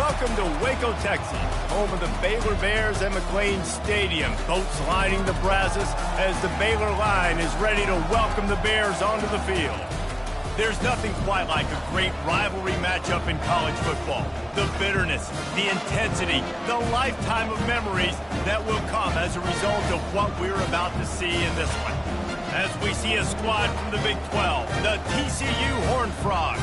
Welcome to Waco, Texas, home of the Baylor Bears and McLean Stadium. Boats lining the Brazos as the Baylor line is ready to welcome the Bears onto the field. There's nothing quite like a great rivalry matchup in college football. The bitterness, the intensity, the lifetime of memories that will come as a result of what we're about to see in this one. As we see a squad from the Big 12, the TCU Horned Frogs,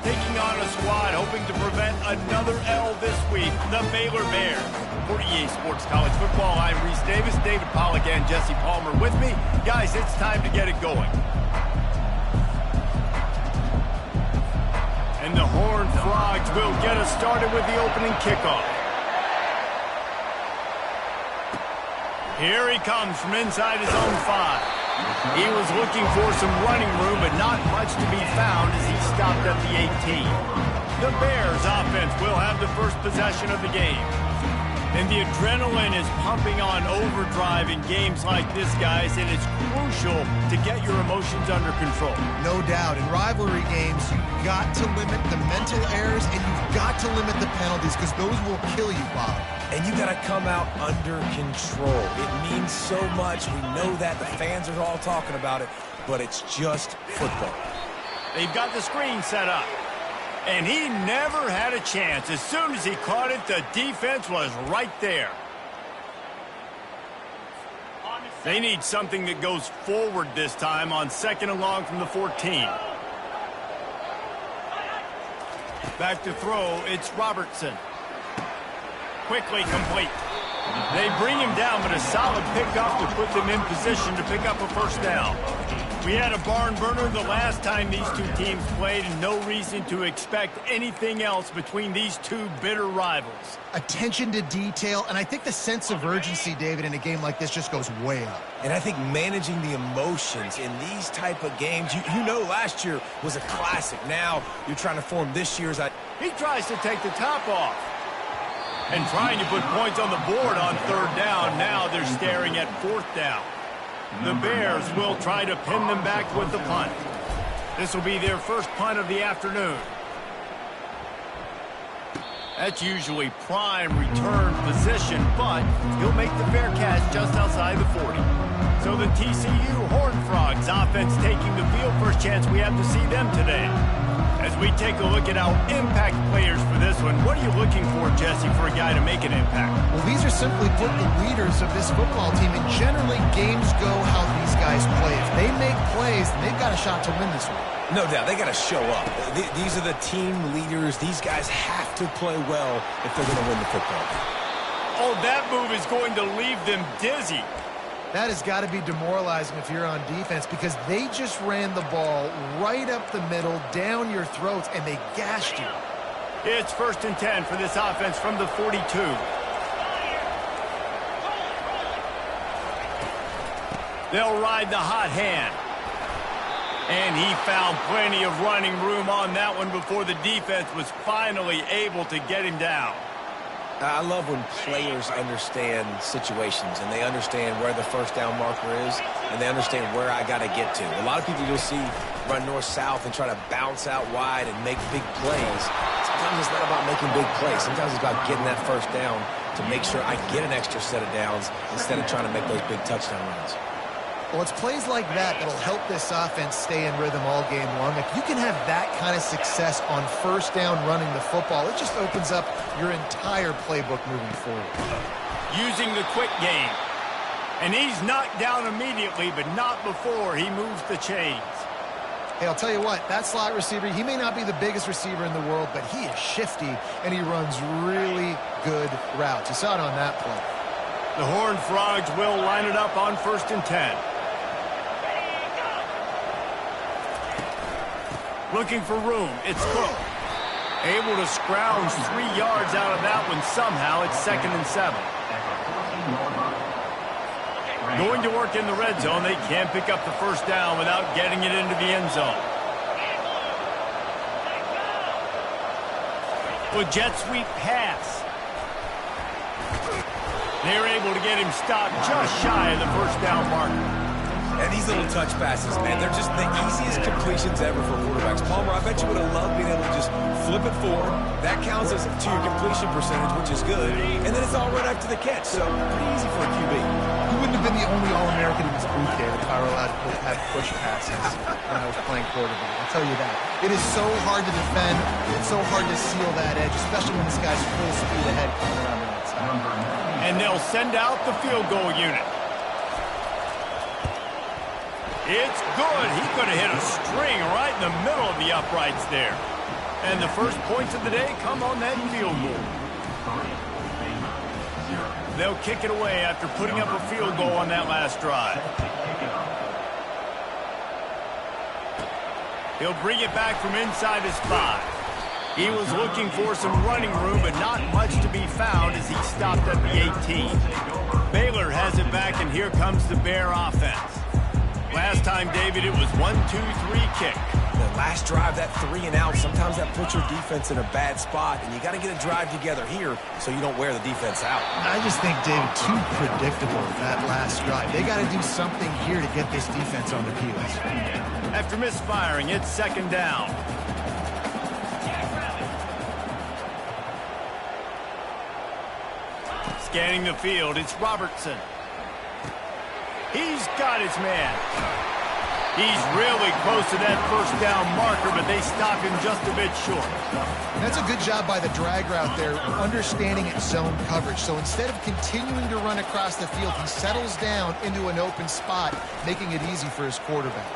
taking on a squad hoping to prevent another L this week, the Baylor Bears. For EA Sports College Football, I'm Reese Davis, David Pollack, and Jesse Palmer with me. Guys, it's time to get it going. And the Horned Frogs will get us started with the opening kickoff. Here he comes from inside his own 5. He was looking for some running room, but not much to be found as he stopped at the 18. The Bears offense will have the first possession of the game. And the adrenaline is pumping on overdrive in games like this, guys, and it's crucial to get your emotions under control. No doubt. In rivalry games, you've got to limit the mental errors, and you've got to limit the penalties, because those will kill you, Bob. And you got to come out under control. It means so much. We know that. The fans are all talking about it, but it's just football. They've got the screen set up. And he never had a chance. As soon as he caught it, the defense was right there. They need something that goes forward this time on 2nd and long from the 14. Back to throw, it's Robertson. Quickly complete. They bring him down, but a solid pickup to put them in position to pick up a first down. We had a barn burner the last time these two teams played, and no reason to expect anything else between these two bitter rivals. Attention to detail, and I think the sense of urgency, David, in a game like this just goes way up. And I think managing the emotions in these type of games, you know last year was a classic. Now you're trying to form this year's. He tries to take the top off. And trying to put points on the board on 3rd down. Now they're staring at 4th down. The Bears will try to pin them back with the punt. This will be their first punt of the afternoon. That's usually prime return position, but he'll make the fair catch just outside the 40. So the TCU Horned Frogs offense taking the field. First chance we have to see them today. As we take a look at our impact players for this one, what are you looking for, Jesse, for a guy to make an impact? Well, these are simply put the leaders of this football team, and generally games go how these guys play. If they make plays, then they've got a shot to win this one. No doubt, they got to show up. These are the team leaders. These guys have to play well if they're going to win the football game. Oh, that move is going to leave them dizzy. That has got to be demoralizing if you're on defense, because they just ran the ball right up the middle, down your throats, and they gashed you. It's 1st and 10 for this offense from the 42. They'll ride the hot hand. And he found plenty of running room on that one before the defense was finally able to get him down. I love when players understand situations and they understand where the first down marker is and they understand where I got to get to. A lot of people you'll see run north-south and try to bounce out wide and make big plays. Sometimes it's not about making big plays. Sometimes it's about getting that first down to make sure I get an extra set of downs instead of trying to make those big touchdown runs. Well, it's plays like that that'll help this offense stay in rhythm all game long. If you can have that kind of success on 1st down running the football, it just opens up your entire playbook moving forward. Using the quick game. And he's knocked down immediately, but not before he moves the chains. Hey, I'll tell you what, that slot receiver, he may not be the biggest receiver in the world, but he is shifty, and he runs really good routes. You saw it on that play. The Horned Frogs will line it up on 1st and 10. Looking for room, it's Cook. Able to scrounge 3 yards out of that one somehow. It's 2nd and 7. Going to work in the red zone. They can't pick up the first down without getting it into the end zone. With jet sweep pass. They're able to get him stopped just shy of the first down marker. And these little touch passes, man, they're just the easiest completions ever for quarterbacks. Palmer, I bet you would have loved being able to just flip it forward. That counts as to your completion percentage, which is good. And then it's all right after the catch, so pretty easy for a QB. He wouldn't have been the only All-American in this booth there if I were allowed to have push passes when I was playing quarterback. I'll tell you that. It is so hard to defend. It's so hard to seal that edge, especially when this guy's full speed ahead coming around the outside. And they'll send out the field goal unit. It's good. He could have hit a string right in the middle of the uprights there. And the first points of the day come on that field goal. They'll kick it away after putting up a field goal on that last drive. He'll bring it back from inside his 5. He was looking for some running room, but not much to be found as he stopped at the 18. Baylor has it back, and here comes the Bear offense. Last time, David, it was 1-2-3 kick. The last drive, that 3 and out, sometimes that puts your defense in a bad spot, and you got to get a drive together here so you don't wear the defense out. I just think, David, too predictable that last drive. They got to do something here to get this defense on their heels. After misfiring, it's second down. Scanning the field, it's Robertson. He's got his man. He's really close to that first down marker, but they stop him just a bit short. That's a good job by the drag route there, understanding its zone coverage. So instead of continuing to run across the field, he settles down into an open spot, making it easy for his quarterback.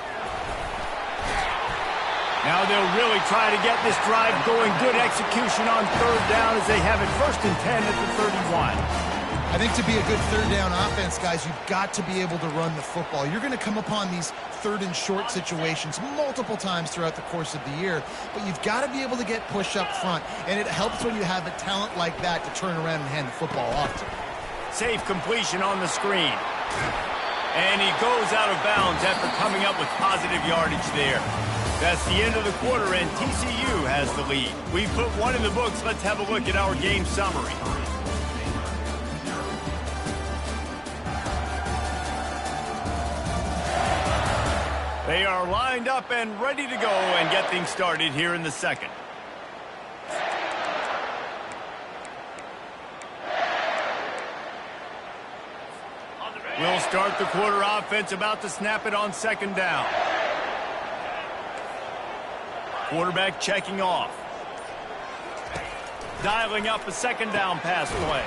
Now they'll really try to get this drive going. Good execution on third down as they have it 1st and 10 at the 31. I think to be a good third down offense, guys, you've got to be able to run the football. You're going to come upon these third and short situations multiple times throughout the course of the year, but you've got to be able to get push up front, and it helps when you have a talent like that to turn around and hand the football off to. Safe completion on the screen. And he goes out of bounds after coming up with positive yardage there. That's the end of the quarter, and TCU has the lead. We've put one in the books. Let's have a look at our game summary. They are lined up and ready to go and get things started here in the second. We'll start the quarter offense, about to snap it on second down. Quarterback checking off. Dialing up a second down pass play.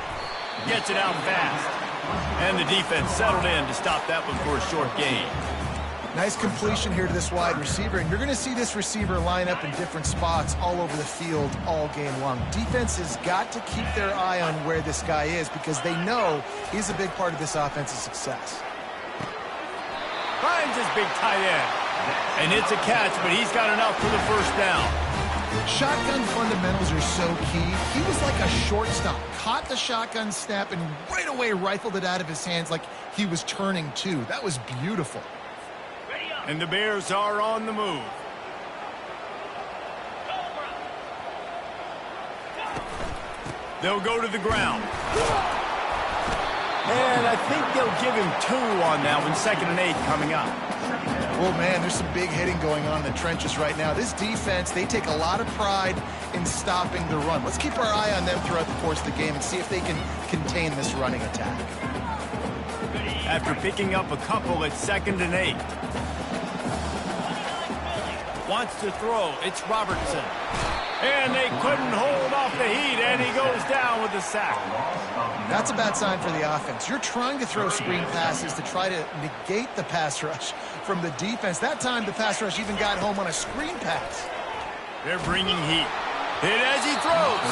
Gets it out fast. And the defense settled in to stop that one for a short gain. Nice completion here to this wide receiver, and you're going to see this receiver line up in different spots all over the field all game long. Defense has got to keep their eye on where this guy is because they know he's a big part of this offense's success. Finds his big tight end. And it's a catch, but he's got enough for the first down. Shotgun fundamentals are so key. He was like a shortstop. Caught the shotgun snap and right away rifled it out of his hands like he was turning too. That was beautiful. And the Bears are on the move. They'll go to the ground. And I think they'll give him 2 on that one. 2nd and 8 coming up. Well, man, there's some big hitting going on in the trenches right now. This defense, they take a lot of pride in stopping the run. Let's keep our eye on them throughout the course of the game and see if they can contain this running attack. After picking up a couple at 2nd and 8. Wants to throw. It's Robertson. And they couldn't hold off the heat, and he goes down with the sack. That's a bad sign for the offense. You're trying to throw screen passes to try to negate the pass rush from the defense. That time, the pass rush even got home on a screen pass. They're bringing heat. Hit as he throws.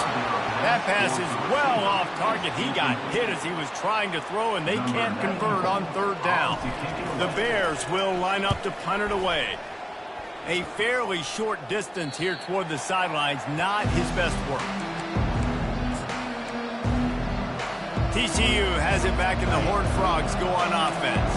That pass is well off target. He got hit as he was trying to throw, and they can't convert on third down. The Bears will line up to punt it away. A fairly short distance here toward the sidelines, not his best work. TCU has it back, and the Horned Frogs go on offense.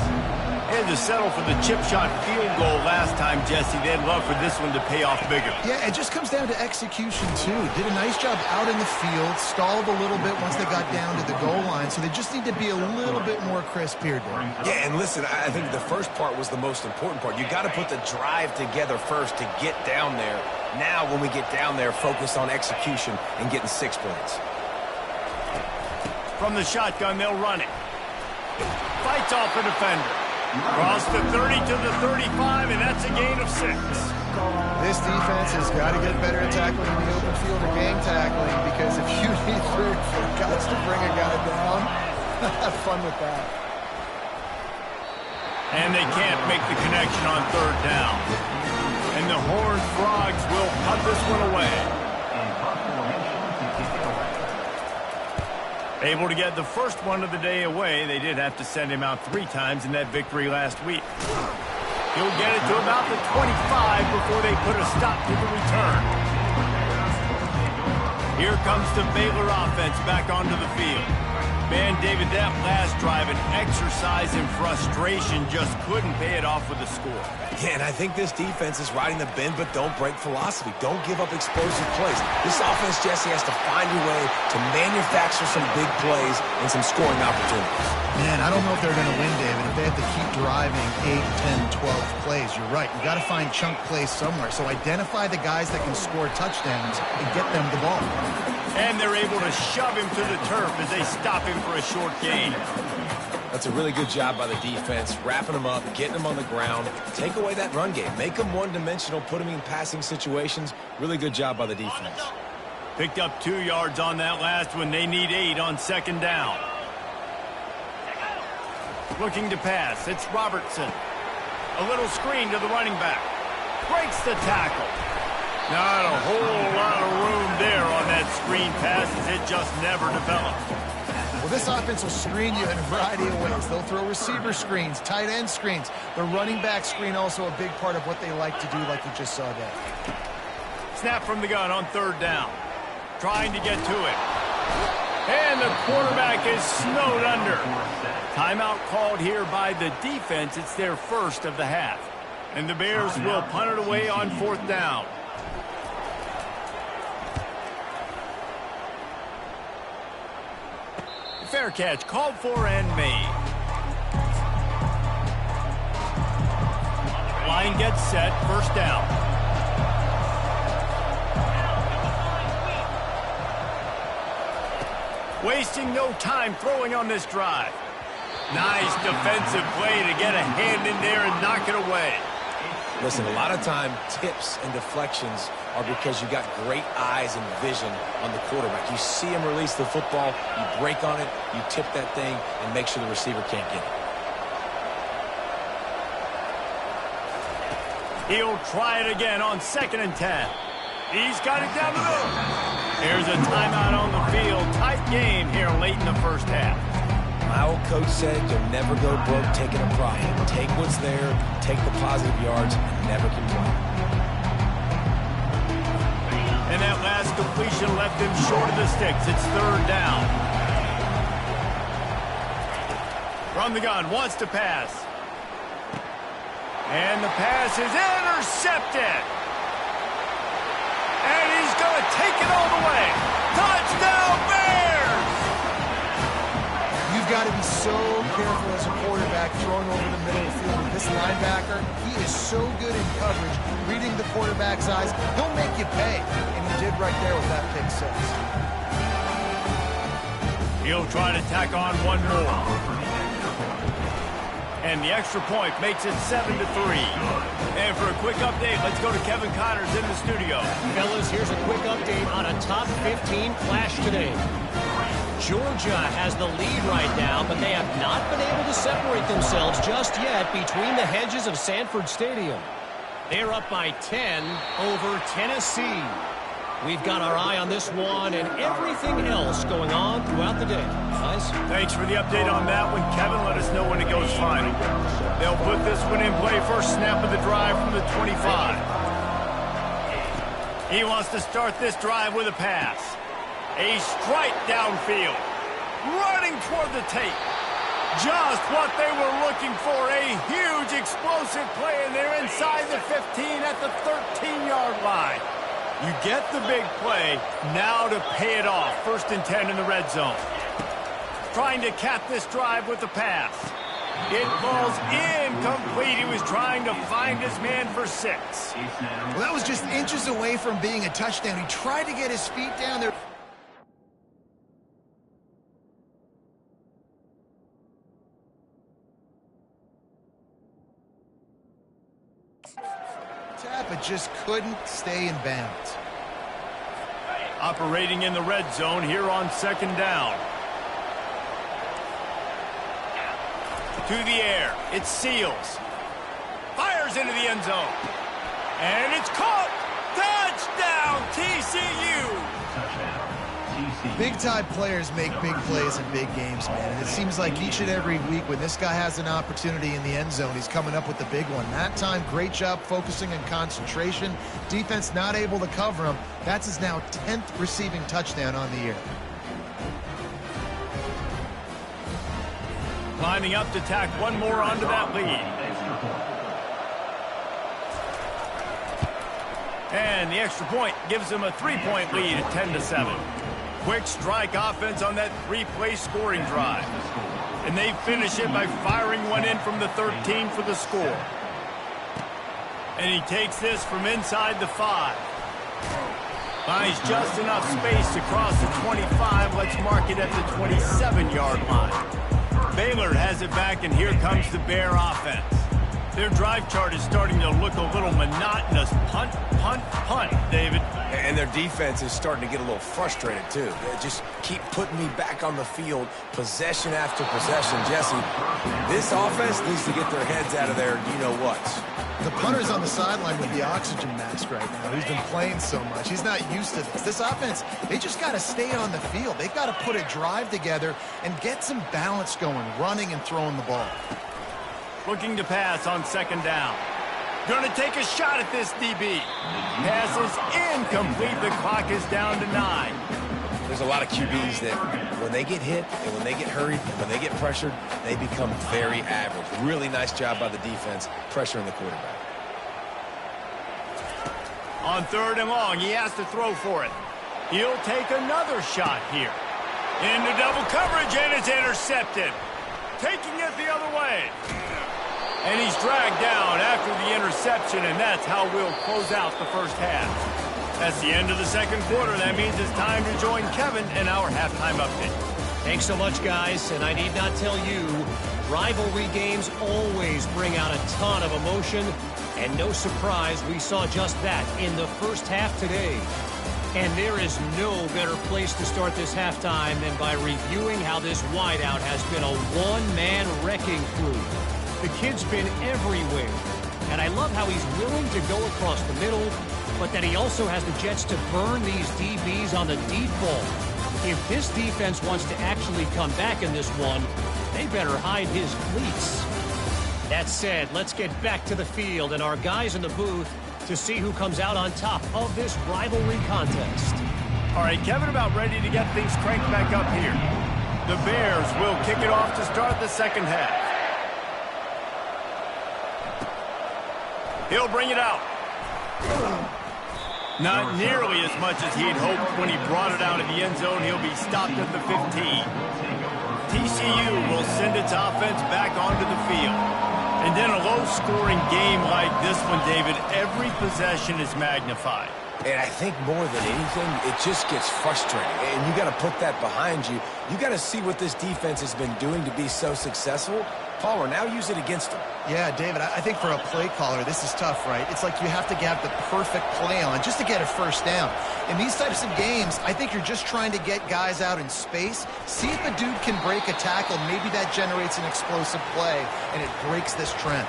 Had to settle for the chip shot field goal last time, Jesse. They'd love for this one to pay off bigger. Yeah, it just comes down to execution, too. Did a nice job out in the field, stalled a little bit once they got down to the goal line, so they just need to be a little bit more crisp here, Darren. Yeah, and listen, I think the first part was the most important part. You got to put the drive together first to get down there. Now, when we get down there, focus on execution and getting 6 points. From the shotgun, they'll run it. Fights off a defender. Cross the 30 to the 35, and that's a gain of 6. This defense has got to get better at tackling in the open field or game tackling, because if you need 3 or 4 guys to bring a guy down, have fun with that. And they can't make the connection on 3rd down. And the Horned Frogs will punt this one away. Able to get the first one of the day away. They did have to send him out 3 times in that victory last week. He'll get it to about the 25 before they put a stop to the return. Here comes the Baylor offense back onto the field. Man, David, that last drive, an exercise in frustration, just couldn't pay it off with a score. Yeah, and I think this defense is riding the bend but don't break philosophy. Don't give up explosive plays. This offense, Jesse, has to find a way to manufacture some big plays and some scoring opportunities. Man, I don't know if they're going to win, David, if they have to keep driving 8, 10, 12 plays. You're right. You got to find chunk plays somewhere. So identify the guys that can score touchdowns and get them the ball. And they're able to shove him to the turf as they stop him for a short gain. That's a really good job by the defense, wrapping them up, getting them on the ground. Take away that run game. Make them one-dimensional, put them in passing situations. Really good job by the defense. Picked up 2 yards on that last one. They need 8 on 2nd down. Looking to pass. It's Robertson. A little screen to the running back. Breaks the tackle. Not a whole lot of room there on that screen pass, as it just never developed. Well, this offense will screen you in a variety of ways. They'll throw receiver screens, tight end screens. The running back screen also a big part of what they like to do, like you just saw there. Snap from the gun on 3rd down. Trying to get to it. And the quarterback is snowed under. Timeout called here by the defense. It's their first of the half. And the Bears will punt it away on 4th down. Fair catch called for and made. Line gets set, 1st down. Wasting no time throwing on this drive. Nice defensive play to get a hand in there and knock it away. Listen, a lot of time, tips and deflections are because you got great eyes and vision on the quarterback. You see him release the football, you break on it, you tip that thing, and make sure the receiver can't get it. He'll try it again on 2nd and 10. He's got it down the middle. There's a timeout on the field. Tight game here late in the first half. My old coach said you'll never go broke taking a profit. Take what's there, take the positive yards, and never complain. And that last completion left him short of the sticks. It's 3rd down. From the gun, wants to pass. And the pass is intercepted. And he's going to take it all the way. Touchdown, Bears! You've got to be so careful as a quarterback throwing over the middle of the field. This linebacker, he is so good in coverage, reading the quarterback's eyes. He'll make you pay, and he did right there with that pick 6. He'll try to tack on one more. And the extra point makes it 7-3. And for a quick update, let's go to Kevin Connors in the studio. Fellas, here's a quick update on a top 15 clash today. Georgia has the lead right now, but they have not been able to separate themselves just yet between the hedges of Sanford Stadium. They're up by 10 over Tennessee. We've got our eye on this one and everything else going on throughout the day. Guys? Thanks for the update on that one, Kevin. Let us know when it goes final. They'll put this one in play. First snap of the drive from the 25. He wants to start this drive with a pass. A strike downfield. Running toward the tape. Just what they were looking for, a huge explosive play, and they're inside the 15 at the 13-yard line. You get the big play, now to pay it off. 1st and 10 in the red zone. Trying to cap this drive with the pass. It falls incomplete. He was trying to find his man for 6. Well, that was just inches away from being a touchdown. He tried to get his feet down there. But just couldn't stay in bounds. Operating in the red zone here on 2nd down. To the air. It Seals. Fires into the end zone. And it's caught. Touchdown, TCU. Big-time players make big plays in big games, man. And it seems like each and every week when this guy has an opportunity in the end zone, he's coming up with the big one. That time, great job focusing on concentration. Defense not able to cover him. That's his now 10th receiving touchdown on the year. Climbing up to tack one more onto that lead. And the extra point gives them a 3-point lead at 10-7. Quick strike offense on that 3-play scoring drive. And they finish it by firing one in from the 13 for the score. And he takes this from inside the 5. Finds just enough space to cross the 25. Let's mark it at the 27-yard line. Baylor has it back, and here comes the Bear offense. Their drive chart is starting to look a little monotonous. Punt, punt, punt, David. And their defense is starting to get a little frustrated, too. They just keep putting me back on the field, possession after possession. Jesse, this offense needs to get their heads out of their you-know-whats. The punter's on the sideline with the oxygen mask right now. He's been playing so much. He's not used to this. This offense, they just got to stay on the field. They've got to put a drive together and get some balance going, running and throwing the ball. Looking to pass on 2nd down. Going to take a shot at this DB. Pass is incomplete. The clock is down to 9. There's a lot of QBs that when they get hit and when they get hurried and when they get pressured, they become very average. Really nice job by the defense pressuring the quarterback. On 3rd and long, he has to throw for it. He'll take another shot here. Into double coverage, and it's intercepted. Taking it the other way. And he's dragged down after the interception, and that's how we'll close out the first half. That's the end of the 2nd quarter. That means it's time to join Kevin in our halftime update. Thanks so much, guys. And I need not tell you, rivalry games always bring out a ton of emotion. And no surprise, we saw just that in the first half today. And there is no better place to start this halftime than by reviewing how this wideout has been a one-man wrecking crew. The kid's been everywhere, and I love how he's willing to go across the middle, but that he also has the jets to burn these DBs on the deep ball. If this defense wants to actually come back in this one, they better hide his cleats. That said, let's get back to the field and our guys in the booth to see who comes out on top of this rivalry contest. All right, Kevin about ready to get things cranked back up here. The Bears will kick it off to start the 2nd half. He'll bring it out. Not nearly as much as he'd hoped when he brought it out of the end zone. He'll be stopped at the 15. TCU will send its offense back onto the field. And in a low-scoring game like this one, David, every possession is magnified. And I think more than anything, it just gets frustrating. And you got to put that behind you. You got to see what this defense has been doing to be so successful. Palmer, now use it against him. Yeah, David, I think for a play caller, this is tough, right? It's like you have to have the perfect play on just to get a first down. In these types of games, I think you're just trying to get guys out in space, see if a dude can break a tackle. Maybe that generates an explosive play, and it breaks this trend.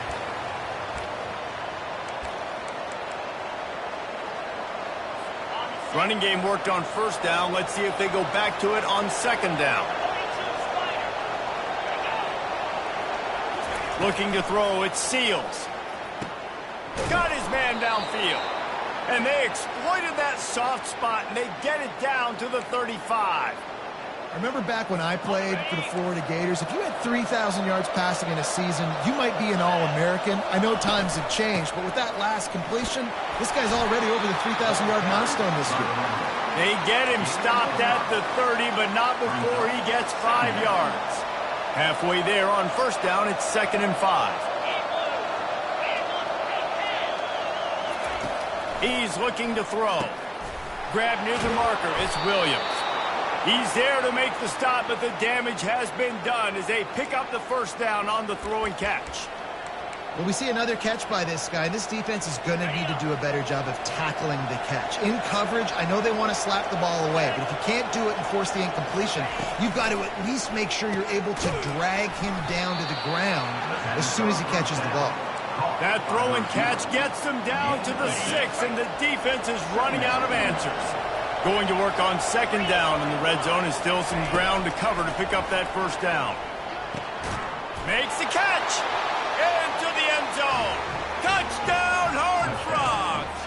Running game worked on 1st down. Let's see if they go back to it on 2nd down. Looking to throw, it Seals. Got his man downfield. And they exploited that soft spot, and they get it down to the 35. I remember back when I played for the Florida Gators, if you had 3,000 yards passing in a season, you might be an All-American. I know times have changed, but with that last completion, this guy's already over the 3,000-yard milestone this year. They get him stopped at the 30, but not before he gets 5 yards. Halfway there on first down, it's 2nd and 5. He's looking to throw. Grab near the marker, it's Williams. He's there to make the stop, but the damage has been done as they pick up the first down on the throw and catch. Well, we see another catch by this guy. This defense is going to need to do a better job of tackling the catch. In coverage, I know they want to slap the ball away, but if you can't do it and force the incompletion, you've got to at least make sure you're able to drag him down to the ground as soon as he catches the ball. That throw and catch gets them down to the 6, and the defense is running out of answers. Going to work on 2nd down, and the red zone is still some ground to cover to pick up that first down. Makes the catch. Into the end zone. Touchdown, Horned Frogs.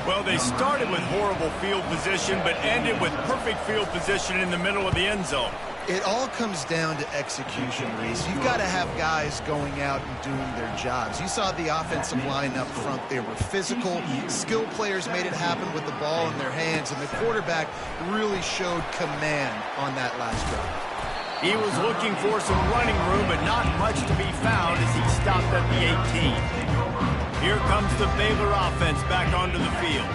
Well, they started with horrible field position, but ended with perfect field position in the middle of the end zone. It all comes down to execution, Reese. You've got to have guys going out and doing their jobs. You saw the offensive line up front. They were physical. Skilled players made it happen with the ball in their hands, and the quarterback really showed command on that last drive. He was looking for some running room, but not much to be found as he stopped at the 18. Here comes the Baylor offense back onto the field.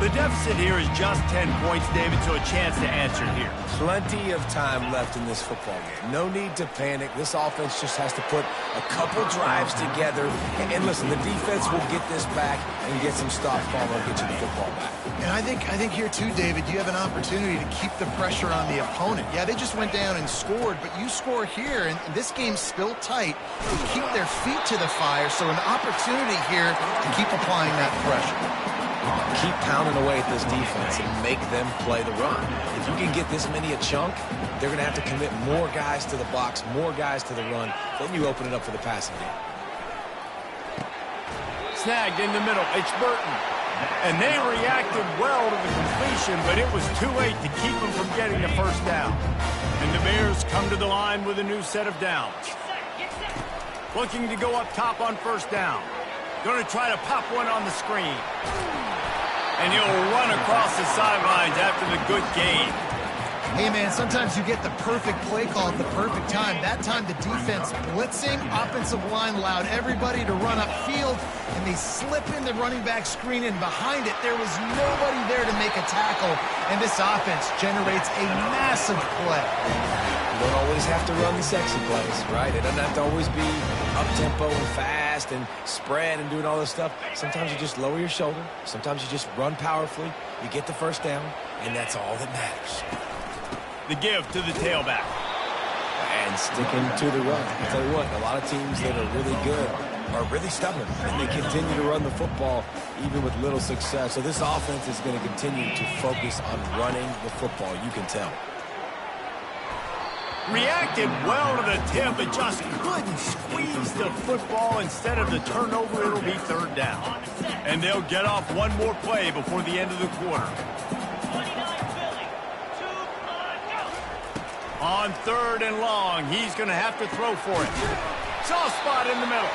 The deficit here is just 10 points, David, so a chance to answer here. Plenty of time left in this football game. No need to panic. This offense just has to put a couple drives together. And listen, the defense will get this back and get some stops, follow, get you the football back. And I think here too, David, you have an opportunity to keep the pressure on the opponent. Yeah, they just went down and scored, but you score here, and this game's still tight. You keep their feet to the fire, so an opportunity here to keep applying that pressure. Keep pounding away at this defense and make them play the run. If you can get this many a chunk, they're going to have to commit more guys to the box, more guys to the run. Then you open it up for the passing game. Snagged in the middle. It's Burton. And they reacted well to the completion, but it was too late to keep them from getting the first down. And the Bears come to the line with a new set of downs. Looking to go up top on first down. Going to try to pop one on the screen. And he'll run across the sidelines after the good gain. Hey, man, sometimes you get the perfect play call at the perfect time. That time the defense blitzing, offensive line allowed everybody to run upfield, and they slip in the running back screen, and behind it there was nobody there to make a tackle, and this offense generates a massive play. You don't always have to run the sexy plays, right? It doesn't have to always be up-tempo and fast and spread and doing all this stuff. Sometimes you just lower your shoulder. Sometimes you just run powerfully. You get the first down, and that's all that matters. The give to the tailback. And sticking to the run. I'll tell you what, a lot of teams that are really good are really stubborn, and they continue to run the football even with little success. So this offense is going to continue to focus on running the football. You can tell. Reacted well to the tip, but just couldn't squeeze the football. Instead of the turnover, it'll be third down. And they'll get off one more play before the end of the quarter. On 3rd and long, he's going to have to throw for it. Soft spot in the middle.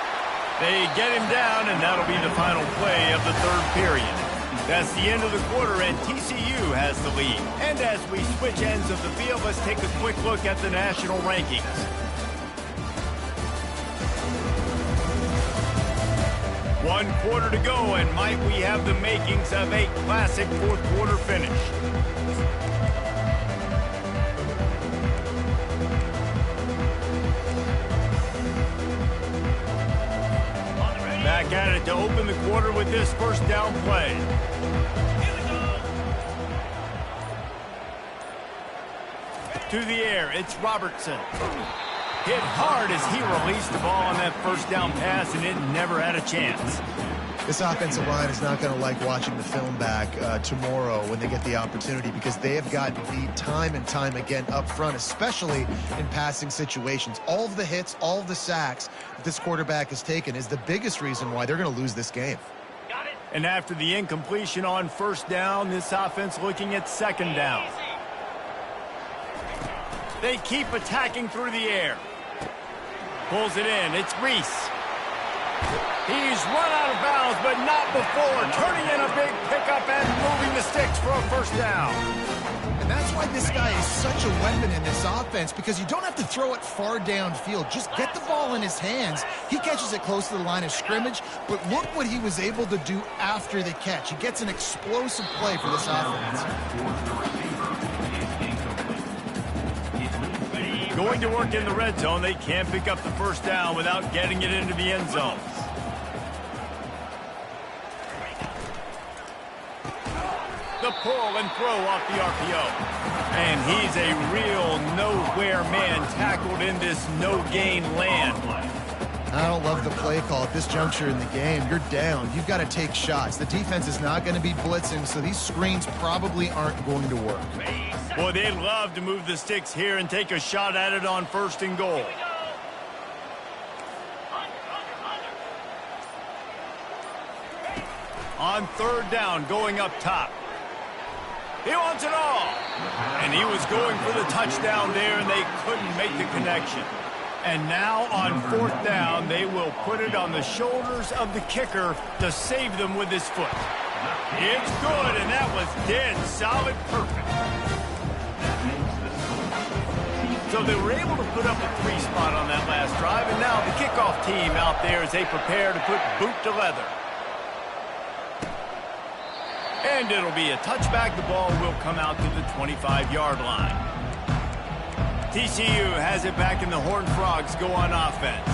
They get him down, and that'll be the final play of the 3rd period. That's the end of the quarter, and TCU has the lead. And as we switch ends of the field, let's take a quick look at the national rankings. One quarter to go, and might we have the makings of a classic fourth quarter finish. Back at it to open the quarter with this first down play. To the air, it's Robertson. Hit hard as he released the ball on that first down pass, and it never had a chance. This offensive line is not going to like watching the film back tomorrow when they get the opportunity, because they have gotten beat time and time again up front, especially in passing situations. All of the hits, all of the sacks that this quarterback has taken is the biggest reason why they're going to lose this game. And after the incompletion on first down, this offense looking at 2nd down. They keep attacking through the air. Pulls it in. It's Reese. He's run out of bounds, but not before. Turning in a big pickup and moving the sticks for a first down. And that's why this guy is such a weapon in this offense, because you don't have to throw it far downfield. Just get the ball in his hands. He catches it close to the line of scrimmage, but look what he was able to do after the catch. He gets an explosive play for this offense. Going to work in the red zone, they can't pick up the first down without getting it into the end zone. The pull and throw off the RPO. And he's a real nowhere man tackled in this no-gain land. I don't love the play call at this juncture in the game. You're down. You've got to take shots. The defense is not going to be blitzing, so these screens probably aren't going to work. Boy, they'd love to move the sticks here and take a shot at it on 1st and goal. On 3rd down, going up top. He wants it all. And he was going for the touchdown there, and they couldn't make the connection. And now on 4th down, they will put it on the shoulders of the kicker to save them with his foot. It's good, and that was dead solid perfect. So they were able to put up a 3 spot on that last drive, and now the kickoff team out there as they prepare to put boot to leather. And it'll be a touchback. The ball will come out to the 25-yard line. TCU has it back, and the Horned Frogs go on offense.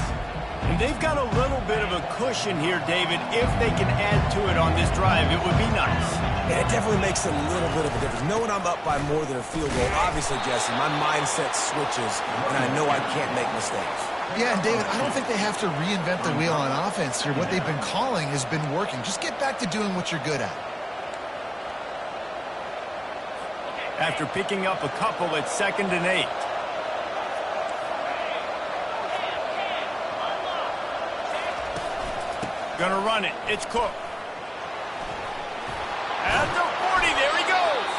And they've got a little bit of a cushion here, David. If they can add to it on this drive, it would be nice. Yeah, it definitely makes a little bit of a difference. Knowing I'm up by more than a field goal, obviously, Jesse, my mindset switches, and I know I can't make mistakes. Yeah, and David, I don't think they have to reinvent the wheel on offense here. What they've been calling has been working. Just get back to doing what you're good at. After picking up a couple, it's 2nd and 8. Gonna run it. It's Cook. At the 40, there he goes.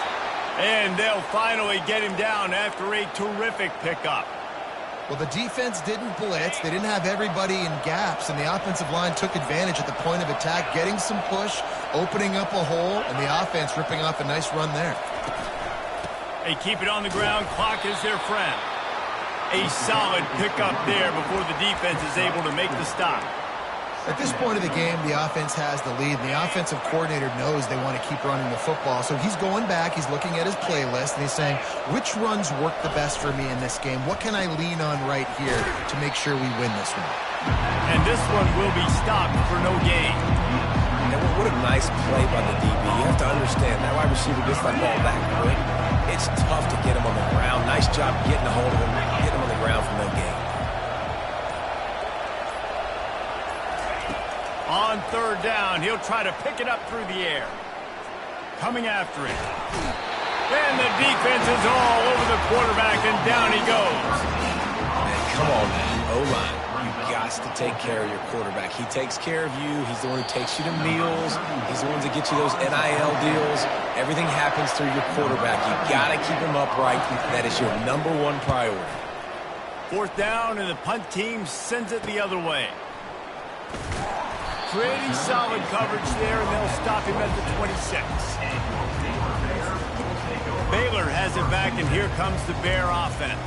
And they'll finally get him down after a terrific pickup. Well, the defense didn't blitz. They didn't have everybody in gaps, and the offensive line took advantage at the point of attack, getting some push, opening up a hole, and the offense ripping off a nice run there. They keep it on the ground. Clock is their friend. A solid pickup there before the defense is able to make the stop. At this point of the game, the offense has the lead, and the offensive coordinator knows they want to keep running the football. So he's going back, he's looking at his playlist, and he's saying, which runs work the best for me in this game? What can I lean on right here to make sure we win this one? And this one will be stopped for no gain. And what a nice play by the DB. You have to understand, that wide receiver gets that ball back quick. It's tough to get him on the ground. Nice job getting a hold of him, getting him on the ground for no gain. On 3rd down, he'll try to pick it up through the air. Coming after it. And the defense is all over the quarterback, and down he goes. Man, come on, man. O-line, you got to take care of your quarterback. He takes care of you. He's the one who takes you to meals. He's the one that gets you those NIL deals. Everything happens through your quarterback. You got to keep him upright. That is your #1 priority. 4th down, and the punt team sends it the other way. Pretty solid coverage there, and they'll stop him at the 26. Baylor has it back, and here comes the Bear offense.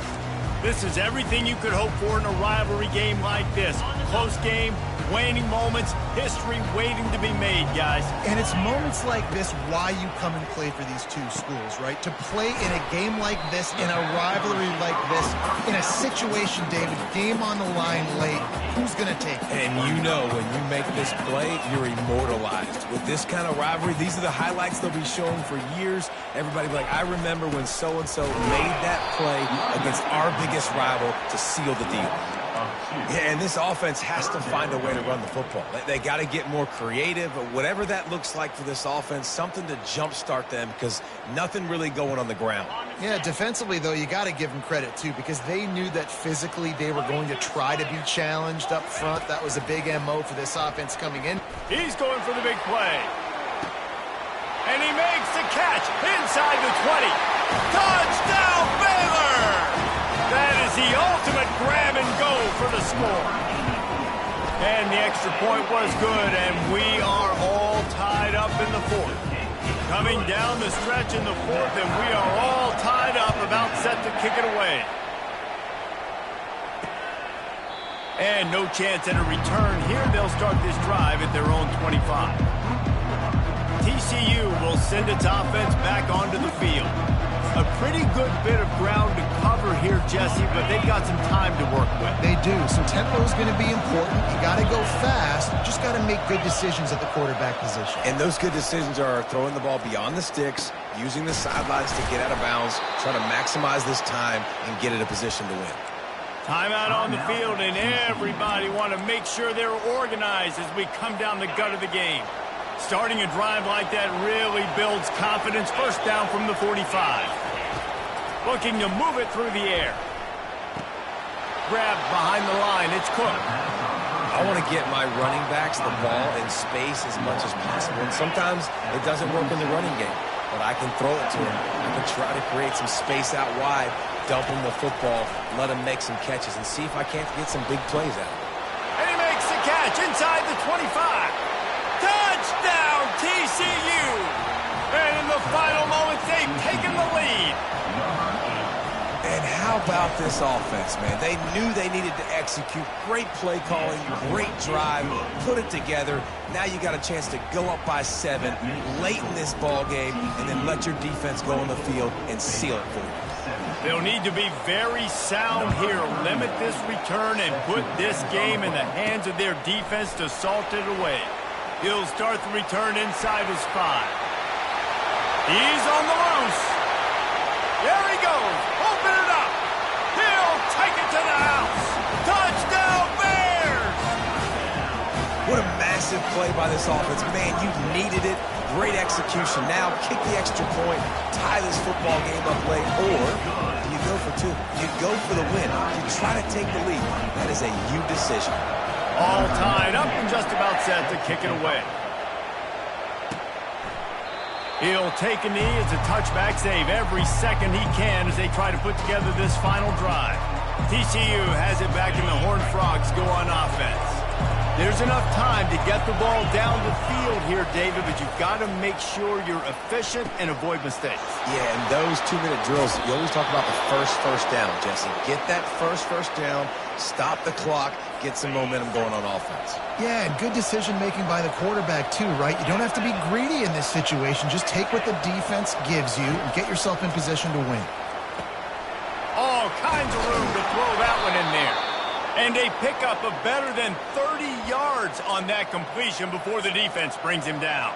This is everything you could hope for in a rivalry game like this. Close game, waning moments, history waiting to be made, guys. And it's moments like this why you come and play for these two schools, right? To play in a game like this, in a rivalry like this, in a situation, David, game on the line late, who's going to take it? And you know when you make this play, you're immortalized. With this kind of rivalry, these are the highlights they'll be showing for years. Everybody will be like, I remember when so-and-so made that play against our biggest rival to seal the deal. Yeah, and this offense has to find a way to run the football. They got to get more creative, whatever that looks like for this offense, something to jumpstart them because nothing really going on the ground. Yeah, defensively, though, you got to give them credit, too, because they knew that physically they were going to try to be challenged up front. That was a big MO for this offense coming in. He's going for the big play. And he makes the catch inside the 20. Touchdown, Baylor! is the ultimate grab and go for the score. And the extra point was good, and we are all tied up in the fourth. Coming down the stretch in the fourth, and we are all tied up, about set to kick it away. And no chance at a return here. They'll start this drive at their own 25. TCU will send its offense back onto the field. A pretty good bit of ground to cover here, Jesse, but they've got some time to work with. They do. So tempo is going to be important. You got to go fast. You just got to make good decisions at the quarterback position. And those good decisions are throwing the ball beyond the sticks, using the sidelines to get out of bounds, trying to maximize this time and get in a position to win. Timeout on the field, and everybody want to make sure they're organized as we come down the gut of the game. Starting a drive like that really builds confidence. First down from the 45. Looking to move it through the air. Grabbed behind the line. It's Cook. I want to get my running backs the ball in space as much as possible. And sometimes it doesn't work in the running game, but I can throw it to him. I can try to create some space out wide, dump him the football, let him make some catches, and see if I can't get some big plays out of him. And he makes the catch inside the 25. Touchdown, TCU! And in the final moments, they've taken the lead. And how about this offense, man? They knew they needed to execute. Great play calling, great drive, put it together. Now you got a chance to go up by 7 late in this ball game and then let your defense go on the field and seal it for you. They'll need to be very sound here. Limit this return and put this game in the hands of their defense to salt it away. He'll start the return inside his 5. He's on the loose. There he goes. Open it up. He'll take it to the house. Touchdown, Bears! What a massive play by this offense. Man, you needed it. Great execution. Now kick the extra point, tie this football game up late, or you go for 2. You go for the win. You try to take the lead. That is a you decision. All tied up and just about set to kick it away. He'll take a knee. It's a touchback save every second he can as they try to put together this final drive. TCU has it back in the Horned Frogs go on offense. There's enough time to get the ball down the field here, David, but you've got to make sure you're efficient and avoid mistakes. Yeah, and those 2-minute drills, you always talk about the first down, Jesse. Get that first down, stop the clock, get some momentum going on offense. Yeah, and good decision-making by the quarterback, too, right? You don't have to be greedy in this situation. Just take what the defense gives you and get yourself in position to win. All kinds of room to throw that one in there. And they pick up a better than 30 yards on that completion before the defense brings him down.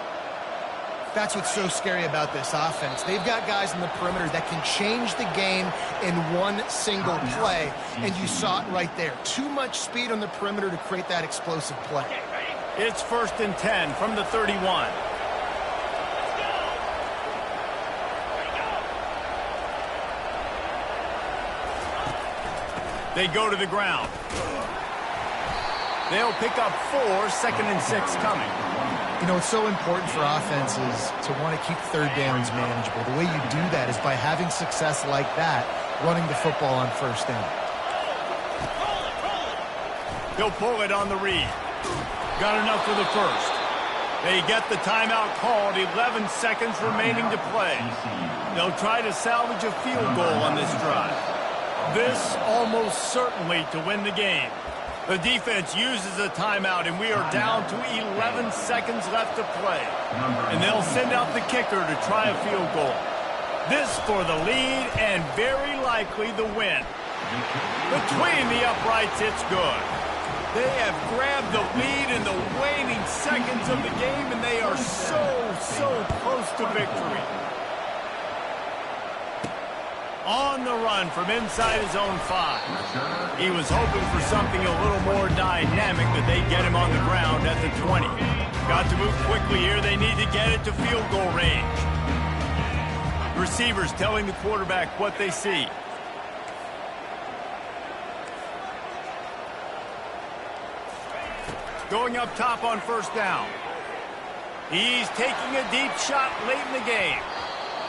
That's what's so scary about this offense. They've got guys in the perimeter that can change the game in one single play, and you saw it right there. Too much speed on the perimeter to create that explosive play. It's 1st and 10 from the 31. They go to the ground. They'll pick up 4, 2nd and 6 coming. You know, it's so important for offenses to want to keep third downs manageable. The way you do that is by having success like that, running the football on 1st down. He'll pull it on the read. Got enough for the 1st. They get the timeout called, 11 seconds remaining to play. They'll try to salvage a field goal on this drive. This almost certainly to win the game. The defense uses a timeout, and we are down to 11 seconds left to play. And they'll send out the kicker to try a field goal. This for the lead and very likely the win. Between the uprights, it's good. They have grabbed the lead in the waning seconds of the game, and they are so close to victory. On the run from inside his own 5. He was hoping for something a little more dynamic, but they get him on the ground at the 20. Got to move quickly here. They need to get it to field goal range. Receivers telling the quarterback what they see. Going up top on 1st down. He's taking a deep shot late in the game.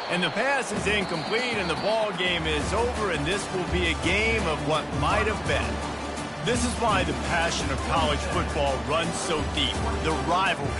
And the pass is incomplete, and the ball game is over, and this will be a game of what might have been. This is why the passion of college football runs so deep. The rivalry.